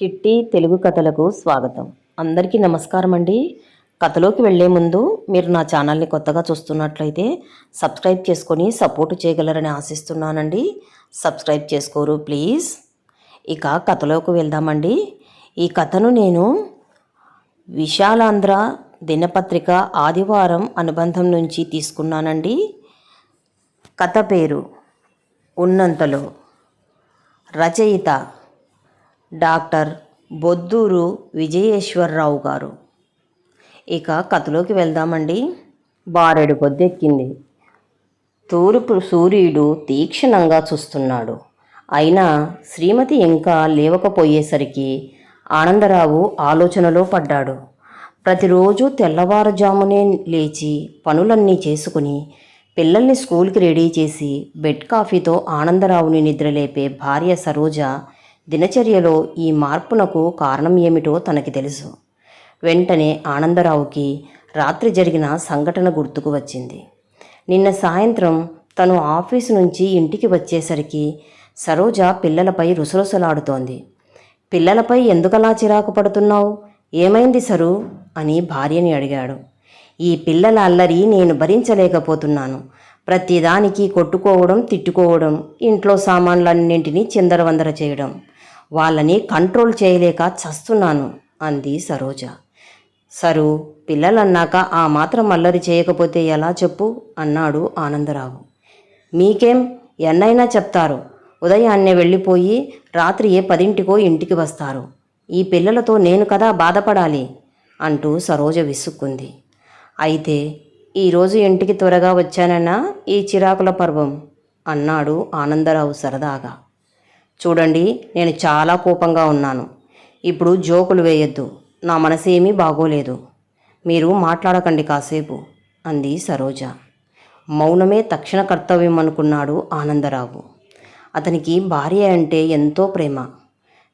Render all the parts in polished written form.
Kitty Telugu కథలకు స్వాగతం. అందరికీ నమస్కారం అండి. కథలోకి వెళ్ళే ముందు మీరు నా ఛానల్ని కొత్తగా చూస్తున్నట్లయితే సబ్స్క్రైబ్ చేసుకొని సపోర్ట్ చేయగలరని ఆశిస్తున్నానండి. సబ్స్క్రైబ్ చేసుకోరు ప్లీజ్. ఇక కథలోకి వెళ్దామండి. ఈ కథను నేను విశాలాంధ్ర దినపత్రిక ఆదివారం అనుబంధం నుంచి తీసుకున్నానండి. కథ పేరు ఉన్నంతలో. రచయిత డాక్టర్ బొద్దూరు విజయేశ్వరరావు గారు. ఇక కథలోకి వెళ్దామండి. బారెడు పొద్దెక్కింది. తూర్పు సూర్యుడు తీక్షణంగా చూస్తున్నాడు. అయినా శ్రీమతి ఇంకా లేవకపోయేసరికి ఆనందరావు ఆలోచనలో పడ్డాడు. ప్రతిరోజు తెల్లవారుజామునే లేచి పనులన్నీ చేసుకుని పిల్లల్ని స్కూల్కి రెడీ చేసి బెడ్ కాఫీతో ఆనందరావుని నిద్రలేపే భార్య సరోజ దినచర్యలో ఈ మార్పునకు కారణం ఏమిటో తనకి తెలుసు. వెంటనే ఆనందరావుకి రాత్రి జరిగిన సంఘటన గుర్తుకు వచ్చింది. నిన్న సాయంత్రం తను ఆఫీసు నుంచి ఇంటికి వచ్చేసరికి సరోజ పిల్లలపై రుసరుసలాడుతోంది. పిల్లలపై ఎందుకలా చిరాకు పడుతున్నావు? ఏమైంది సరు అని భార్యని అడిగాడు. ఈ పిల్లల అల్లరి నేను భరించలేకపోతున్నాను. ప్రతిదానికి కొట్టుకోవడం, తిట్టుకోవడం, ఇంట్లో సామాన్లన్నింటినీ చిందరవందర చేయడం, వాళ్ళని కంట్రోల్ చేయలేక చస్తున్నాను అంది సరోజ. సరు, పిల్లలన్నాక ఆ మాత్రం అల్లరి చేయకపోతే ఎలా చెప్పు అన్నాడు ఆనందరావు. మీకేం ఎన్నైనా చెప్తారు. ఉదయాన్నే వెళ్ళిపోయి రాత్రి 10 ఇంటికి వస్తారు. ఈ పిల్లలతో నేను కదా బాధపడాలి అంటూ సరోజ విసుక్కుంది. అయితే ఈరోజు ఇంటికి త్వరగా వచ్చానన్నా ఈ చిరాకుల పర్వం అన్నాడు ఆనందరావు సరదాగా. చూడండి, నేను చాలా కోపంగా ఉన్నాను. ఇప్పుడు జోకులు వేయొద్దు. నా మనసేమీ బాగోలేదు. మీరు మాట్లాడకండి కాసేపు అంది సరోజ. మౌనమే తక్షణ కర్తవ్యం అనుకున్నాడు ఆనందరావు. అతనికి భార్య అంటే ఎంతో ప్రేమ.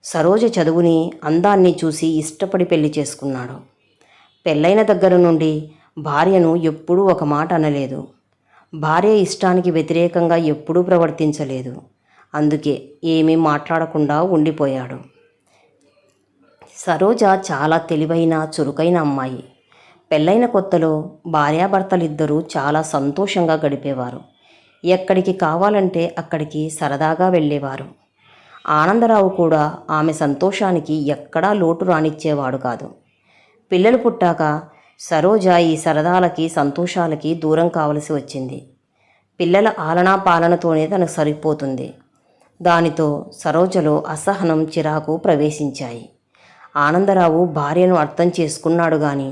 సరోజ చదువుని, అందాన్ని చూసి ఇష్టపడి పెళ్లి చేసుకున్నాడు. పెళ్ళైన దగ్గర నుండి భార్యను ఎప్పుడూ ఒక మాట అనలేదు. భార్య ఇష్టానికి వ్యతిరేకంగా ఎప్పుడూ ప్రవర్తించలేదు. అందుకే ఏమీ మాట్లాడకుండా ఉండిపోయాడు. సరోజ చాలా తెలివైన, చురుకైన అమ్మాయి. పెళ్ళైన కొత్తలో భార్యాభర్తలిద్దరూ చాలా సంతోషంగా గడిపేవారు. ఎక్కడికి కావాలంటే అక్కడికి సరదాగా వెళ్ళేవారు. ఆనందరావు కూడా ఆమె సంతోషానికి ఎక్కడా లోటు రానిచ్చేవాడు కాదు. పిల్లలు పుట్టాక సరోజ ఈ సరదాలకి, సంతోషాలకి దూరం కావలసి వచ్చింది. పిల్లల ఆలనా పాలనతోనే తనకు సరిపోతుంది. దానితో సరోజలో అసహనం, చిరాకు ప్రవేశించాయి. ఆనందరావు భార్యను అర్థం చేసుకున్నాడు కానీ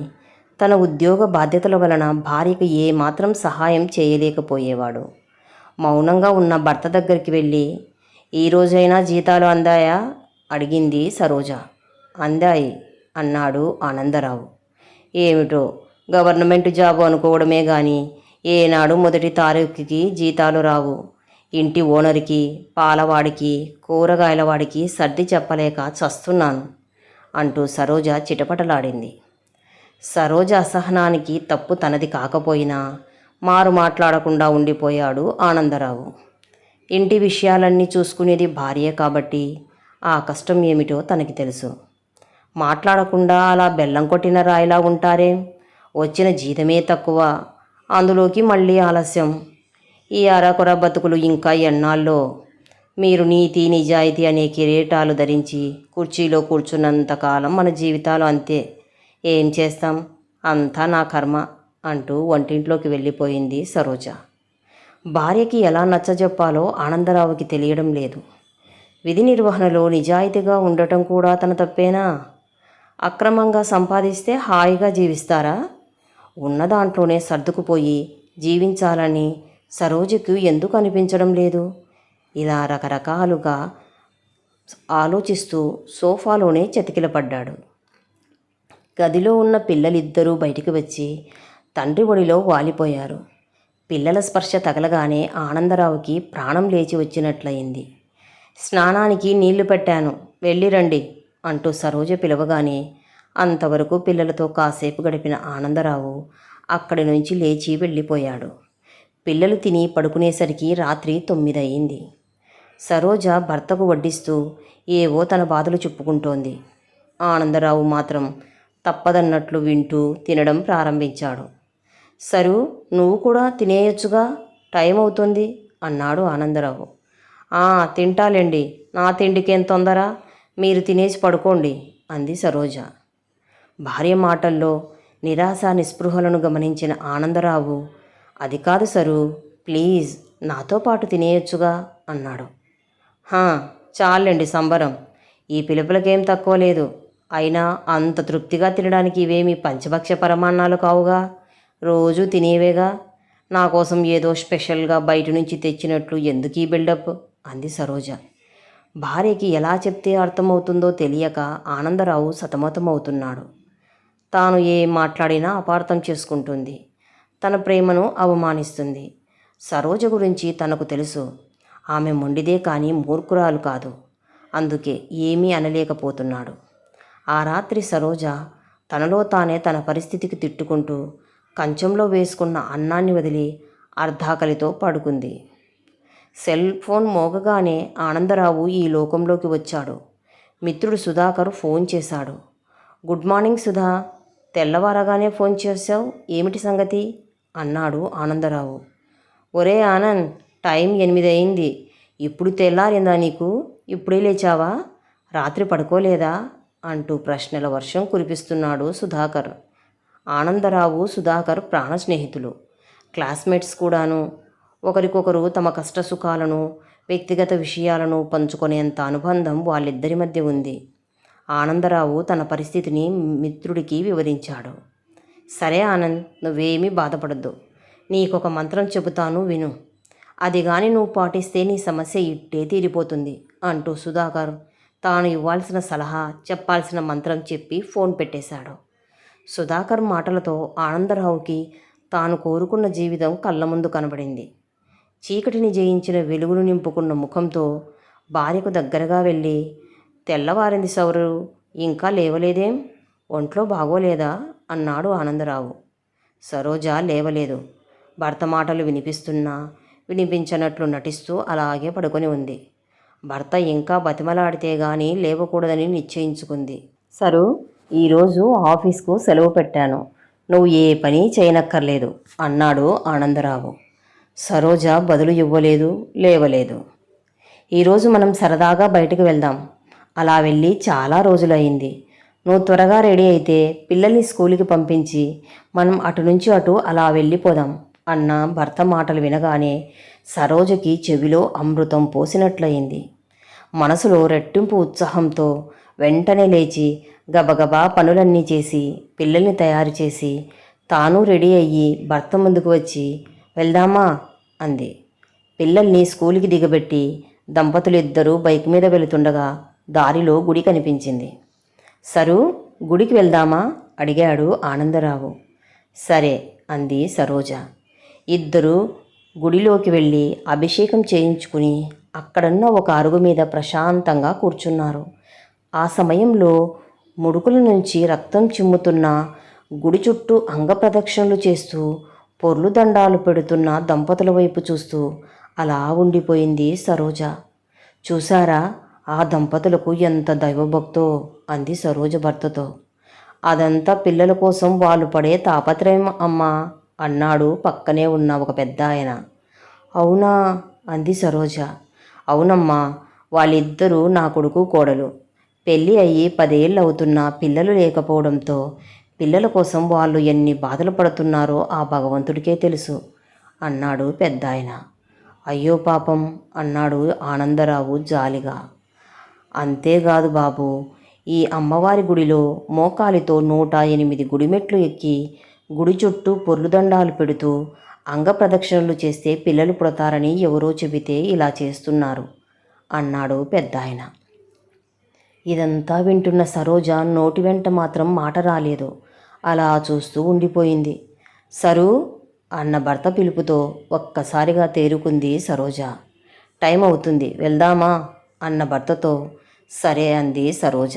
తన ఉద్యోగ బాధ్యతల వలన భార్యకు ఏమాత్రం సహాయం చేయలేకపోయేవాడు. మౌనంగా ఉన్న భర్త దగ్గరికి వెళ్ళి, ఈరోజైనా జీతాలు అందాయా అడిగింది సరోజ. అందాయి అన్నాడు ఆనందరావు. ఏమిటో గవర్నమెంట్ జాబు అనుకోవడమే కానీ ఏనాడు మొదటి తారీఖుకి జీతాలు రావు. ఇంటి ఓనర్కి, పాలవాడికి, కూరగాయలవాడికి సర్ది చెప్పలేక చస్తున్నాను అంటూ సరోజ చిటపటలాడింది. సరోజ అసహనానికి తప్పు తనది కాకపోయినా మారు మాట్లాడకుండా ఉండిపోయాడు ఆనందరావు. ఇంటి విషయాలన్నీ చూసుకునేది భార్య కాబట్టి ఆ కష్టం ఏమిటో తనకి తెలుసు. మాట్లాడకుండా అలా బెల్లం కొట్టిన రాయిలా ఉంటారేం? వచ్చిన జీతమే తక్కువ, అందులోకి మళ్ళీ ఆలస్యం. ఈ అరకొర బతుకులు ఇంకా ఎన్నాళ్ళో? మీరు నీతి, నిజాయితీ అనే కిరీటాలు ధరించి కుర్చీలో కూర్చున్నంతకాలం మన జీవితాలు అంతే. ఏం చేస్తాం, అంతా నా కర్మ అంటూ వంటింట్లోకి వెళ్ళిపోయింది సరోజ. భార్యకి ఎలా నచ్చజెప్పాలో ఆనందరావుకి తెలియడం లేదు. విధి నిర్వహణలో నిజాయితీగా ఉండటం కూడా తన తప్పేనా? అక్రమంగా సంపాదిస్తే హాయిగా జీవిస్తారా? ఉన్న దాంట్లోనే సర్దుకుపోయి జీవించాలని సరోజకు ఎందుకు అనిపించడం లేదు? ఇలా రకరకాలుగా ఆలోచిస్తూ సోఫాలోనే చతికిలపడ్డాడు. గదిలో ఉన్న పిల్లలిద్దరూ బయటికి వచ్చి తండ్రి ఒడిలో వాలిపోయారు. పిల్లల స్పర్శ తగలగానే ఆనందరావుకి ప్రాణం లేచి వచ్చినట్లయింది. స్నానానికి నీళ్లు పెట్టాను, వెళ్ళిరండి అంటూ సరోజ పిలవగానే అంతవరకు పిల్లలతో కాసేపు గడిపిన ఆనందరావు అక్కడి నుంచి లేచి వెళ్ళిపోయాడు. పిల్లలు తిని పడుకునేసరికి రాత్రి 9 అయింది. సరోజ భర్తకు వడ్డిస్తూ, ఏవో తన బాధలు చెప్పుకుంటోంది. ఆనందరావు మాత్రం తప్పదన్నట్లు వింటూ తినడం ప్రారంభించాడు. సరు, నువ్వు కూడా తినేయొచ్చుగా, టైం అవుతుంది అన్నాడు ఆనందరావు. తింటాలేండి, నా తిండికేం తొందర, మీరు తినేసి పడుకోండి అంది సరోజ. భార్య మాటల్లో నిరాశ నిస్పృహలను గమనించిన ఆనందరావు, అది కాదు సరు, ప్లీజ్ నాతో పాటు తినేయొచ్చుగా అన్నాడు. చాలండి సంబరం, ఈ పిలుపులకేం తక్కువ లేదు. అయినా అంత తృప్తిగా తినడానికి ఇవేమి పంచభక్ష పరమాన్నాలు కావుగా, రోజూ తినేవేగా. నా కోసం ఏదో స్పెషల్గా బయట నుంచి తెచ్చినట్లు ఎందుకీ బిల్డప్ అంది సరోజ. భార్యకి ఎలా చెప్తే అర్థమవుతుందో తెలియక ఆనందరావు సతమతమవుతున్నాడు. తాను ఏం మాట్లాడినా అపార్థం చేసుకుంటుంది. తన ప్రేమను అవమానిస్తుంది. సరోజ గురించి తనకు తెలుసు. ఆమె మొండిదే కానీ మూర్ఖురాలు కాదు. అందుకే ఏమీ అనలేకపోతున్నాడు. ఆ రాత్రి సరోజ తనలో తానే తన పరిస్థితికి తిట్టుకుంటూ కంచంలో వేసుకున్న అన్నాన్ని వదిలి అర్ధాకలితో పడుకుంది. సెల్ ఫోన్ మోగగానే ఆనందరావు ఈ లోకంలోకి వచ్చాడు. మిత్రుడు సుధాకర్ ఫోన్ చేశాడు. గుడ్ మార్నింగ్ సుధా, తెల్లవారగానే ఫోన్ చేశావు, ఏమిటి సంగతి అన్నాడు ఆనందరావు. ఒరే ఆనంద్, టైం 8 అయింది, ఇప్పుడు తెల్లారిందా నీకు, ఇప్పుడే లేచావా, రాత్రి పడుకోలేదా అంటూ ప్రశ్నల వర్షం కురిపిస్తున్నాడు సుధాకర్. ఆనందరావు సుధాకర్ ప్రాణ స్నేహితులు, క్లాస్మేట్స్ కూడాను. ఒకరికొకరు తమ కష్టసుఖాలను వ్యక్తిగత విషయాలను పంచుకునేంత అనుబంధం వాళ్ళిద్దరి మధ్య ఉంది. ఆనందరావు తన పరిస్థితిని మిత్రుడికి వివరించాడు. సరే ఆనంద్, నువ్వేమీ బాధపడద్దు, నీకొక మంత్రం చెబుతాను విను, అది కానీ నువ్వు పాటిస్తే నీ సమస్య ఇట్టే తీరిపోతుంది అంటూ సుధాకర్ తాను ఇవ్వాల్సిన సలహా, చెప్పాల్సిన మంత్రం చెప్పి ఫోన్ పెట్టేశాడు. సుధాకర్ మాటలతో ఆనందరావుకి తాను కోరుకున్న జీవితం కళ్ళ ముందు కనబడింది. చీకటిని జయించిన వెలుగును నింపుకున్న ముఖంతో భార్యకు దగ్గరగా వెళ్ళి, తెల్లవారింది సౌరు, ఇంకా లేవలేదేం, ఒంట్లో బాగోలేదా అన్నాడు ఆనందరావు. సరోజ లేవలేదు. భర్త మాటలు వినిపిస్తున్నా వినిపించనట్లు నటిస్తూ అలాగే పడుకొని ఉంది. భర్త ఇంకా బతిమలాడితే గానీ లేవకూడదని నిశ్చయించుకుంది. సరు, ఈరోజు ఆఫీస్కు సెలవు పెట్టాను, నువ్వు ఏ పని చేయనక్కర్లేదు అన్నాడు ఆనందరావు. సరోజ బదులు ఇవ్వలేదు, లేవలేదు. ఈరోజు మనం సరదాగా బయటకు వెళ్దాం, అలా వెళ్ళి చాలా రోజులయ్యింది. నువ్వు త్వరగా రెడీ అయితే పిల్లల్ని స్కూల్కి పంపించి మనం అటు నుంచి అటు అలా వెళ్ళిపోదాం అన్న భర్త మాటలు వినగానే సరోజకి చెవిలో అమృతం పోసినట్లయింది. మనసులో రెట్టింపు ఉత్సాహంతో వెంటనే లేచి గబగబా పనులన్నీ చేసి పిల్లల్ని తయారు చేసి తాను రెడీ అయ్యి భర్త ముందుకు వచ్చి, వెళ్దామా అంది. పిల్లల్ని స్కూల్కి దిగబెట్టి దంపతులిద్దరూ బైక్ మీద వెళుతుండగా దారిలో గుడి కనిపించింది. సరు, గుడికి వెళ్దామా అడిగాడు ఆనందరావు. సరే అంది సరోజ. ఇద్దరూ గుడిలోకి వెళ్ళి అభిషేకం చేయించుకుని అక్కడున్న ఒక అరుగు మీద ప్రశాంతంగా కూర్చున్నారు. ఆ సమయంలో ముడుకుల నుంచి రక్తం చిమ్ముతున్న గుడి చుట్టూ అంగప్రదక్షిణలు చేస్తూ పొర్లు దండాలు పెడుతున్న దంపతుల వైపు చూస్తూ అలా ఉండిపోయింది సరోజ. చూశారా, ఆ దంపతులకు ఎంత దైవభక్తో అంది సరోజ భర్తతో. అదంతా పిల్లల కోసం వాళ్ళు పడే తాపత్రయం అమ్మా అన్నాడు పక్కనే ఉన్న ఒక పెద్ద ఆయన. అవునా అంది సరోజ. అవునమ్మా, వాళ్ళిద్దరూ నా కొడుకు కోడలు. పెళ్ళి అయ్యి 10 ఏళ్ళు అవుతున్నా పిల్లలు లేకపోవడంతో పిల్లల కోసం వాళ్ళు ఎన్ని బాధలు పడుతున్నారో ఆ భగవంతుడికే తెలుసు అన్నాడు పెద్ద ఆయన. అయ్యో పాపం అన్నాడు ఆనందరావు జాలిగా. అంతేకాదు బాబు, ఈ అమ్మవారి గుడిలో మోకాలితో 108 గుడిమెట్లు ఎక్కి గుడి చుట్టూ పొర్లుదండాలు పెడుతూ అంగప్రదక్షిణలు చేస్తే పిల్లలు పుడతారని ఎవరో చెబితే ఇలా చేస్తున్నారు అన్నాడు పెద్దాయన. ఇదంతా వింటున్న సరోజ నోటి వెంట మాత్రం మాట రాలేదు. అలా చూస్తూ ఉండిపోయింది. సరు అన్న భర్త పిలుపుతో ఒక్కసారిగా తేరుకుంది సరోజ. టైం అవుతుంది, వెళ్దామా అన్న భర్తతో సరే అంది సరోజ.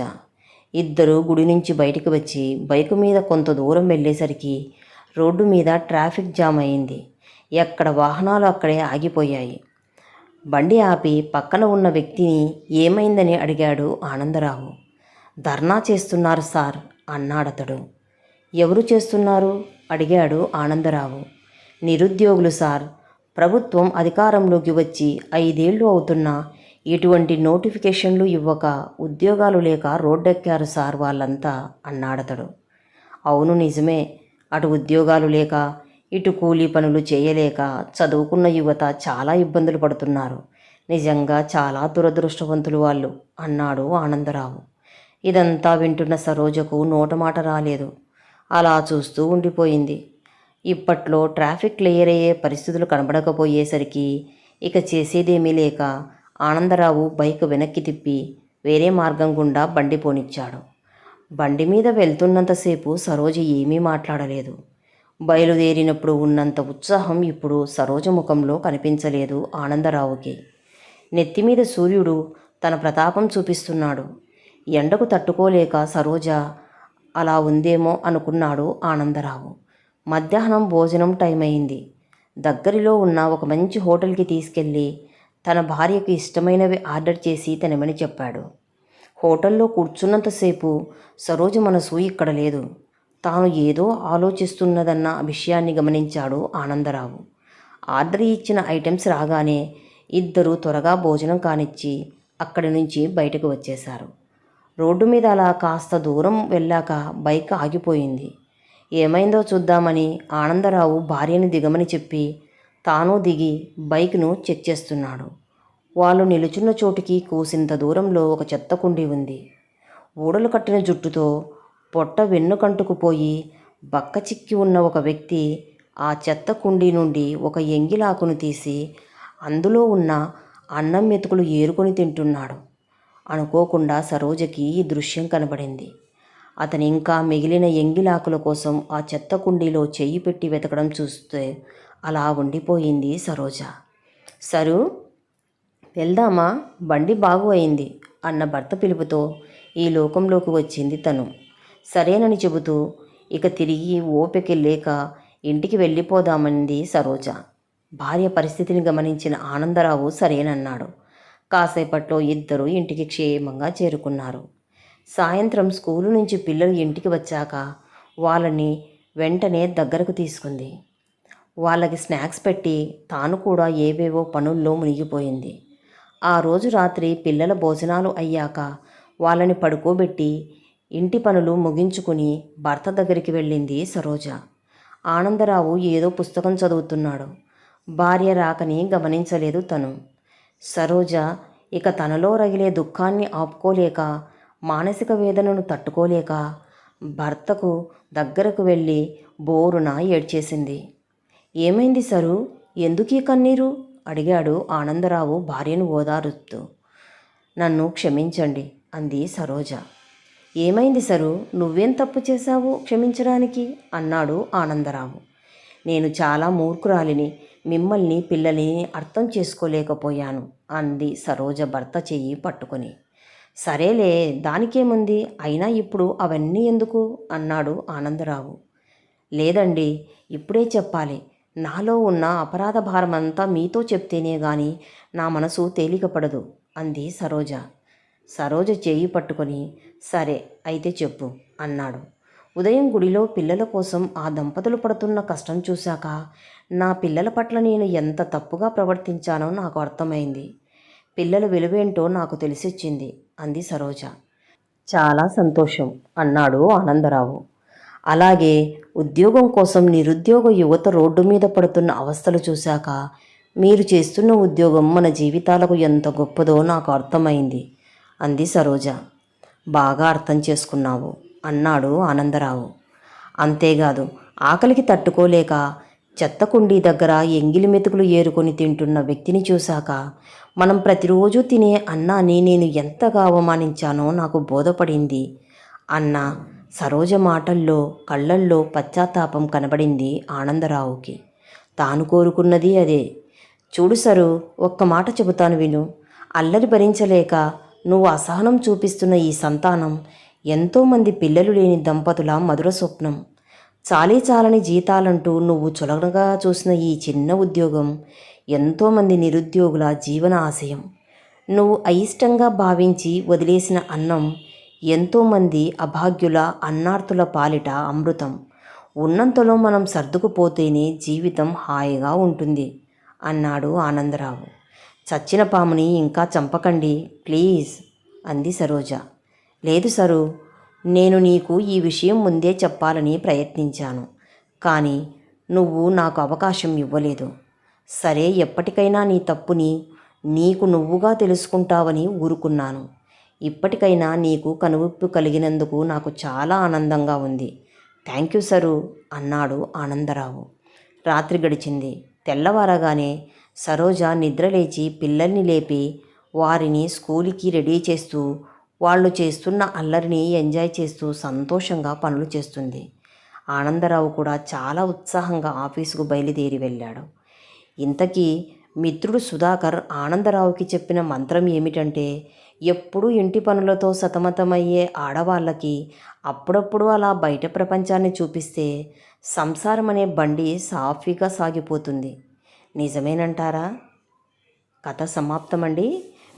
ఇద్దరు గుడి నుంచి బయటికి వచ్చి బైకు మీద కొంత దూరం వెళ్ళేసరికి రోడ్డు మీద ట్రాఫిక్ జామ్ అయింది. ఎక్కడ వాహనాలు అక్కడే ఆగిపోయాయి. బండి ఆపి పక్కన ఉన్న వ్యక్తిని ఏమైందని అడిగాడు ఆనందరావు. ధర్నా చేస్తున్నారు సార్ అన్నాడతడు. ఎవరు చేస్తున్నారు అడిగాడు ఆనందరావు. నిరుద్యోగులు సార్. ప్రభుత్వం అధికారంలోకి వచ్చి 5 ఏళ్ళు అవుతున్నా ఎటువంటి నోటిఫికేషన్లు ఇవ్వక ఉద్యోగాలు లేక రోడ్డెక్కారు సార్ వాళ్ళంతా అన్నాడతడు. అవును నిజమే. అటు ఉద్యోగాలు లేక ఇటు కూలీ పనులు చేయలేక చదువుకున్న యువత చాలా ఇబ్బందులు పడుతున్నారు. నిజంగా చాలా దురదృష్టవంతులు వాళ్ళు అన్నాడు ఆనందరావు. ఇదంతా వింటున్న సరోజకు నోటమాట రాలేదు. అలా చూస్తూ ఉండిపోయింది. ఇప్పట్లో ట్రాఫిక్ క్లియర్ అయ్యే పరిస్థితులు కనబడకపోయేసరికి ఇక చేసేదేమీ లేక ఆనందరావు బైక్ వెనక్కి తిప్పి వేరే మార్గం గుండా బండి పోనిచ్చాడు. బండి మీద వెళ్తున్నంతసేపు సరోజ ఏమీ మాట్లాడలేదు. బయలుదేరినప్పుడు ఉన్నంత ఉత్సాహం ఇప్పుడు సరోజ ముఖంలో కనిపించలేదు ఆనందరావుకి. నెత్తిమీద సూర్యుడు తన ప్రతాపం చూపిస్తున్నాడు. ఎండకు తట్టుకోలేక సరోజ అలా ఉందేమో అనుకున్నాడు ఆనందరావు. మధ్యాహ్నం భోజనం టైం అయింది. దగ్గరలో ఉన్న ఒక మంచి హోటల్కి తీసుకెళ్ళి తన భార్యకు ఇష్టమైనవి ఆర్డర్ చేసి తినమని చెప్పాడు. హోటల్లో కూర్చున్నంతసేపు సరోజ మనసు ఇక్కడ లేదు. తాను ఏదో ఆలోచిస్తున్నదన్న విషయాన్ని గమనించాడు ఆనందరావు. ఆర్డర్ ఇచ్చిన ఐటమ్స్ రాగానే ఇద్దరు త్వరగా భోజనం కానిచ్చి అక్కడి నుంచి బయటకు వచ్చేశారు. రోడ్డు మీద అలా కాస్త దూరం వెళ్ళాక బైక్ ఆగిపోయింది. ఏమైందో చూద్దామని ఆనందరావు భార్యని దిగమని చెప్పి తాను దిగి బైక్ను చెక్ చేస్తున్నాడు. వాళ్ళు నిలుచున్న చోటుకి కూసింత దూరంలో ఒక చెత్త కుండీ ఉంది. ఊడలు కట్టిన జుట్టుతో పొట్ట వెన్నుకంటుకుపోయి బక్క చిక్కి ఉన్న ఒక వ్యక్తి ఆ చెత్త కుండీ నుండి ఒక ఎంగిలాకును తీసి అందులో ఉన్న అన్నం మెతుకులు ఏరుకొని తింటున్నాడు. అనుకోకుండా సరోజకి ఈ దృశ్యం కనబడింది. అతను ఇంకా మిగిలిన ఎంగిలాకుల కోసం ఆ చెత్త కుండీలో చెయ్యి పెట్టి వెతకడం చూస్తే అలా ఉండిపోయింది సరోజ. సరు వెళ్దామా, బండి బాగు అయింది అన్న భర్త పిలుపుతో ఈ లోకంలోకి వచ్చింది తను. సరేనని చెబుతూ ఇక తిరిగి ఓపిక లేక ఇంటికి వెళ్ళిపోదామంది సరోజ. భార్య పరిస్థితిని గమనించిన ఆనందరావు సరేనన్నాడు. కాసేపట్లో ఇద్దరు ఇంటికి క్షేమంగా చేరుకున్నారు. సాయంత్రం స్కూలు నుంచి పిల్లలు ఇంటికి వచ్చాక వాళ్ళని వెంటనే దగ్గరకు తీసుకుంది. వాళ్ళకి స్నాక్స్ పెట్టి తాను కూడా ఏవేవో పనుల్లో మునిగిపోయింది. ఆ రోజు రాత్రి పిల్లల భోజనాలు అయ్యాక వాళ్ళని పడుకోబెట్టి ఇంటి పనులు ముగించుకుని భర్త దగ్గరికి వెళ్ళింది సరోజ. ఆనందరావు ఏదో పుస్తకం చదువుతున్నాడు. భార్య రాకని గమనించలేదు తను. సరోజ ఇక తనలో రగిలే దుఃఖాన్ని ఆపుకోలేక మానసిక వేదనను తట్టుకోలేక భర్తకు దగ్గరకు వెళ్ళి బోరున ఏడ్చేసింది. ఏమైంది సరు, ఎందుకీ కన్నీరు అడిగాడు ఆనందరావు భార్యను ఓదారుస్తూ. నన్ను క్షమించండి అంది సరోజ. ఏమైంది సరు, నువ్వేం తప్పు చేశావు క్షమించడానికి అన్నాడు ఆనందరావు. నేను చాలా మూర్ఖురాలిని, మిమ్మల్ని పిల్లల్ని అర్థం చేసుకోలేకపోయాను అంది సరోజ భర్త చెయ్యి పట్టుకొని. సరేలే, దానికేముంది, అయినా ఇప్పుడు అవన్నీ ఎందుకు అన్నాడు ఆనందరావు. లేదండి, ఇప్పుడే చెప్పాలి. నాలో ఉన్న అపరాధ భారమంతా మీతో చెప్తేనే గాని నా మనసు తేలికపడదు అంది సరోజ. సరోజ చేయి పట్టుకొని సరే అయితే చెప్పు అన్నాడు. ఉదయం గుడిలో పిల్లల కోసం ఆ దంపతులు పడుతున్న కష్టం చూశాక నా పిల్లల పట్ల నేను ఎంత తప్పుగా ప్రవర్తించానో నాకు అర్థమైంది. పిల్లల విలువేంటో నాకు తెలిసొచ్చింది అంది సరోజ. చాలా సంతోషం అన్నాడు ఆనందరావు. అలాగే ఉద్యోగం కోసం నిరుద్యోగ యువత రోడ్డు మీద పడుతున్న అవస్థలు చూశాక మీరు చేస్తున్న ఉద్యోగం మన జీవితాలకు ఎంత గొప్పదో నాకు అర్థమైంది అంది సరోజ. బాగా అర్థం చేసుకున్నావు అన్నాడు ఆనందరావు. అంతేకాదు, ఆకలికి తట్టుకోలేక చెత్త కుండీ దగ్గర ఎంగిలి మెతుకులు ఏరుకొని తింటున్న వ్యక్తిని చూశాక మనం ప్రతిరోజు తినే అన్నాన్ని నేను ఎంతగా అవమానించానో నాకు బోధపడింది అన్న సరోజ మాటల్లో కళ్ళల్లో పశ్చాత్తాపం కనబడింది ఆనందరావుకి. తాను కోరుకున్నది అదే. చూడు సరు, ఒక్క మాట చెబుతాను విను. అల్లరి భరించలేక నువ్వు అసహనం చూపిస్తున్న ఈ సంతానం ఎంతోమంది పిల్లలు లేని దంపతుల మధుర స్వప్నం. చాలీ చాలని జీతాలంటూ నువ్వు చులకనగా చూసిన ఈ చిన్న ఉద్యోగం ఎంతోమంది నిరుద్యోగుల జీవన ఆశయం. నువ్వు అయిష్టంగా భావించి వదిలేసిన అన్నం ఎంతోమంది అభాగ్యుల అన్నార్తుల పాలిట అమృతం. ఉన్నంతలో మనం సర్దుకుపోతేనే జీవితం హాయిగా ఉంటుంది అన్నాడు ఆనందరావు. చచ్చిన పాముని ఇంకా చంపకండి ప్లీజ్ అంది సరోజ. లేదు సరు, నేను నీకు ఈ విషయం ముందే చెప్పాలని ప్రయత్నించాను, కానీ నువ్వు నాకు అవకాశం ఇవ్వలేదు. సరే, ఎప్పటికైనా నీ తప్పుని నీకు నువ్వుగా తెలుసుకుంటావని ఊరుకున్నాను. ఇప్పటికైనా నీకు కనువిప్పు కలిగినందుకు నాకు చాలా ఆనందంగా ఉంది. థ్యాంక్ యూ సరు అన్నాడు ఆనందరావు. రాత్రి గడిచింది. తెల్లవారగానే సరోజ నిద్రలేచి పిల్లల్ని లేపి వారిని స్కూలుకి రెడీ చేస్తూ వాళ్ళు చేస్తున్న అల్లరిని ఎంజాయ్ చేస్తూ సంతోషంగా పనులు చేస్తుంది. ఆనందరావు కూడా చాలా ఉత్సాహంగా ఆఫీసుకు బయలుదేరి వెళ్ళాడు. ఇంతకీ మిత్రుడు సుధాకర్ ఆనందరావుకి చెప్పిన మంత్రం ఏమిటంటే, ఎప్పుడూ ఇంటి పనులతో సతమతమయ్యే ఆడవాళ్ళకి అప్పుడప్పుడు అలా బయట ప్రపంచాన్ని చూపిస్తే సంసారం అనే బండి సాఫీగా సాగిపోతుంది. నిజమేనంటారా? కథ సమాప్తమండి.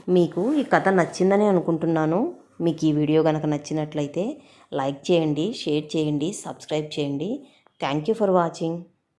మీకు ఈ కథ నచ్చిందని అనుకుంటున్నాను. మీకు ఈ వీడియో కనుక నచ్చినట్లయితే లైక్ చేయండి, షేర్ చేయండి, సబ్స్క్రైబ్ చేయండి. Thank you for watching.